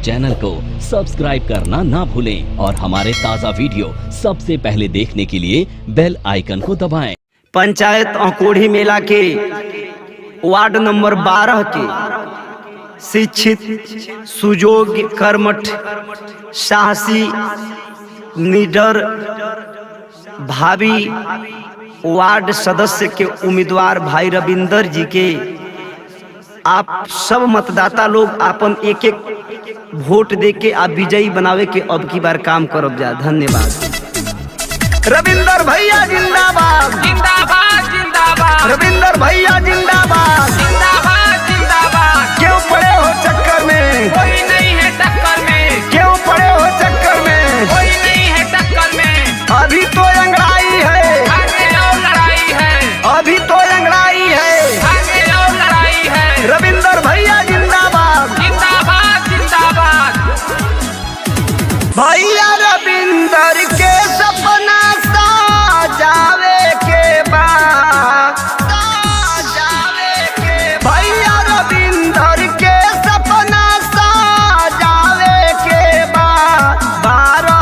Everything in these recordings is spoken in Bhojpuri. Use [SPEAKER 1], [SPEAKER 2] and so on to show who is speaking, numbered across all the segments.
[SPEAKER 1] चैनल को सब्सक्राइब करना ना भूलें और हमारे ताज़ा वीडियो सबसे पहले देखने के लिए बेल आइकन को दबाएं।
[SPEAKER 2] पंचायत अंकोढ़ी मेला के वार्ड नंबर 12 के शिक्षित, सुयोग्य, कर्मठ, साहसी, निडर भावी वार्ड सदस्य के उम्मीदवार भाई रविंदर जी के आप सब मतदाता लोग अपन एक एक वोट दे के आप विजयी बनावे के अब की बार काम करब जा। धन्यवाद। रविंदर भैया जिंदाबाद,
[SPEAKER 3] जिंदाबाद जिंदाबाद।
[SPEAKER 2] रविंदर भैया जिंदाबाद,
[SPEAKER 3] जिंदाबाद जिंदाबाद।
[SPEAKER 2] क्यों पड़े हो चक्कर में,
[SPEAKER 3] कोई नहीं है टक्कर में।
[SPEAKER 2] क्यों पड़े हो चक्कर में,
[SPEAKER 3] कोई नहीं है टक्कर में।
[SPEAKER 2] अभी तो अंगड़ाई है,
[SPEAKER 3] आगे और लड़ाई है।
[SPEAKER 2] अभी तो अंगड़ाई है,
[SPEAKER 3] आगे और लड़ाई है।
[SPEAKER 2] रविंदर भैया जिंदाबाद,
[SPEAKER 3] जिंदाबाद जिंदाबाद।
[SPEAKER 2] भैया रविंदर के सपना साजावे के बाद, साजावे के, भैया रविंदर के सपना साजावे के बाद 12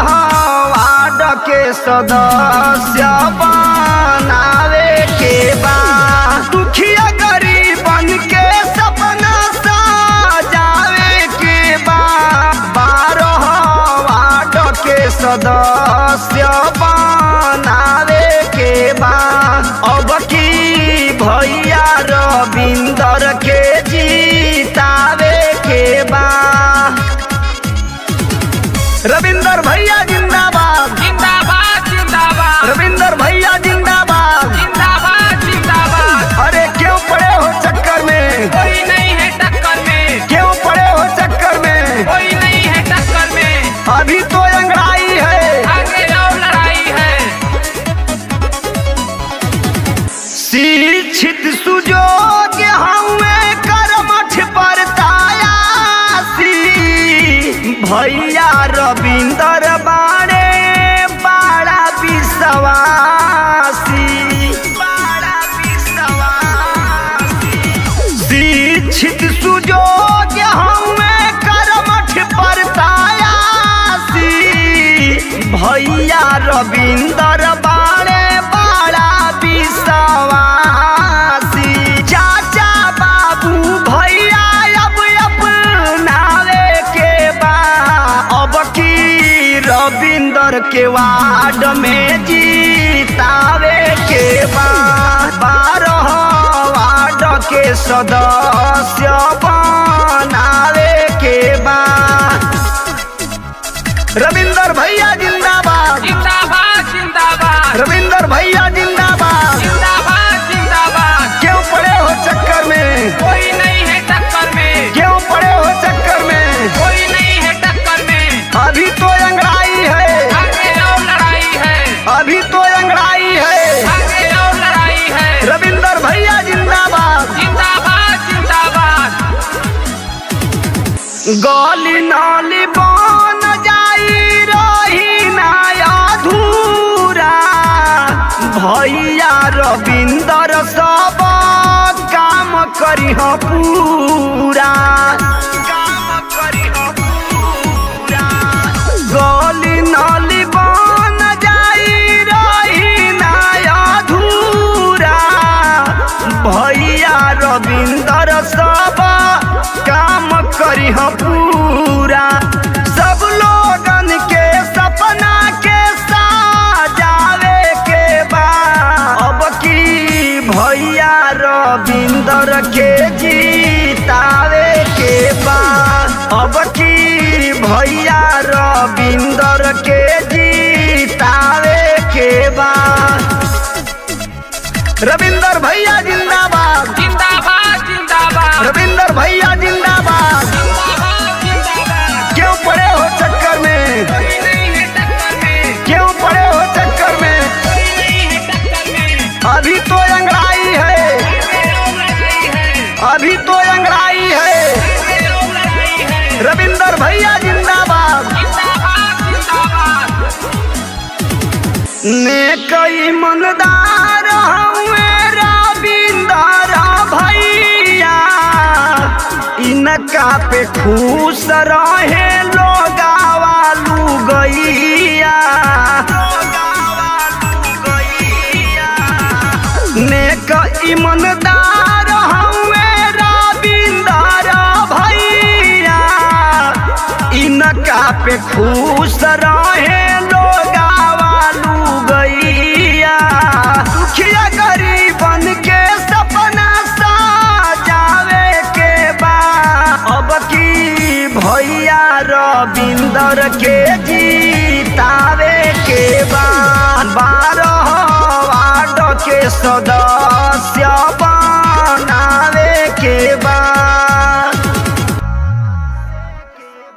[SPEAKER 2] वार्ड के सदस्य बनावे के बाद, दुखिया गरीबन के सपना साजावे के बाद 12 वार्ड के सदस्य बनावे के बाद, अब की भैया रविंदर के जीतावे के बाद। रविंदर भैया जिंदाबाद,
[SPEAKER 3] जिंदाबाद जिंदाबाद।
[SPEAKER 2] रविंदर भैया जिंदाबाद।
[SPEAKER 3] जिंदाबाद जिंदाबाद।
[SPEAKER 2] अरे क्यों पड़े हो चक्कर में,
[SPEAKER 3] कोई नहीं है टक्कर में।
[SPEAKER 2] क्यों पड़े हो चक्कर में,
[SPEAKER 3] कोई नहीं है टक्कर में।
[SPEAKER 2] अभी तो अंगड़ाई है,
[SPEAKER 3] आगे और लड़ाई है।
[SPEAKER 2] शिक्षित सुयोग्य हमें कर्मठ परतायासी, भैया रविंदर बाड़े बड़ा विश्वासी, बड़ा विश्वासी। शिक्षित सुयोग्य हमें कर्मठ परतायासी, भैया रविंदर बाड़े बड़ा विश्वासी। चाचा बाबू भैया अब अपनावे के बाद, अब की रविंदर के वार्ड में जीतावे के बाद 12 वार्ड के सदस्य बनावे के बाद। रविंदर भैया जिंदाबाद,
[SPEAKER 3] जिंदाबाद जिंदाबाद।
[SPEAKER 2] रविंदर भैया जिंदाबाद।
[SPEAKER 3] जिंदाबाद जिंदाबाद।
[SPEAKER 2] क्यों पड़े हो चक्कर में,
[SPEAKER 3] कोई नहीं है टक्कर में।
[SPEAKER 2] क्यों पड़े हो चक्कर में,
[SPEAKER 3] कोई नहीं है टक्कर में।
[SPEAKER 2] अभी तो अंगड़ाई है,
[SPEAKER 3] आगे और लड़ाई है।
[SPEAKER 2] अभी तो अंगड़ाई है,
[SPEAKER 3] आगे और लड़ाई है।
[SPEAKER 2] रविंदर भैया जिंदाबाद।
[SPEAKER 3] जिंदाबाद जिंदाबाद।
[SPEAKER 2] गली नाली बन जाई रही ना अधूरा, भैया रविंदर सब काम करी हो पूरा, काम करी हो पूरा। गली नाली बन जाई रही ना अधूरा, भैया रविंदर सब काम करी हो पूरा। सब लोगन के सपना के साजावे के बाद, अब की भैया रविंदर के जीतावे के बाद, अब की भैया रविंदर के जीतावे के बाद। रविंदर भैया जिंदाबाद,
[SPEAKER 3] जिंदाबाद जिंदाबाद।
[SPEAKER 2] रविंदर भैया जिंदाबाद।
[SPEAKER 3] जिंदाबाद जिंदाबाद।
[SPEAKER 2] क्यों पड़े हो चक्कर में,
[SPEAKER 3] कोई नहीं है टक्कर में।
[SPEAKER 2] क्यों पड़े हो चक्कर में,
[SPEAKER 3] कोई नहीं है टक्कर में।
[SPEAKER 2] अभी तो अंगड़ाई है,
[SPEAKER 3] आगे और लड़ाई है।
[SPEAKER 2] अभी तो अंगड़ाई है,
[SPEAKER 3] आगे और लड़ाई है।
[SPEAKER 2] रविंदर भैया जिंदाबाद।
[SPEAKER 3] जिंदाबाद जिंदाबाद।
[SPEAKER 2] नेक ईमानदार हमें रविंदर भैया, इन इनका पे खुश रहे लोगावा लुगैया नेक ईमानदार हवे रविंदर भैया इनका पे खुश रहे लोगावा लुगैया दुखिया गरीबन के सपना सजावे के बा अब की भैया रविंदर के जीतावे के बा 12 वार्ड के सदस्य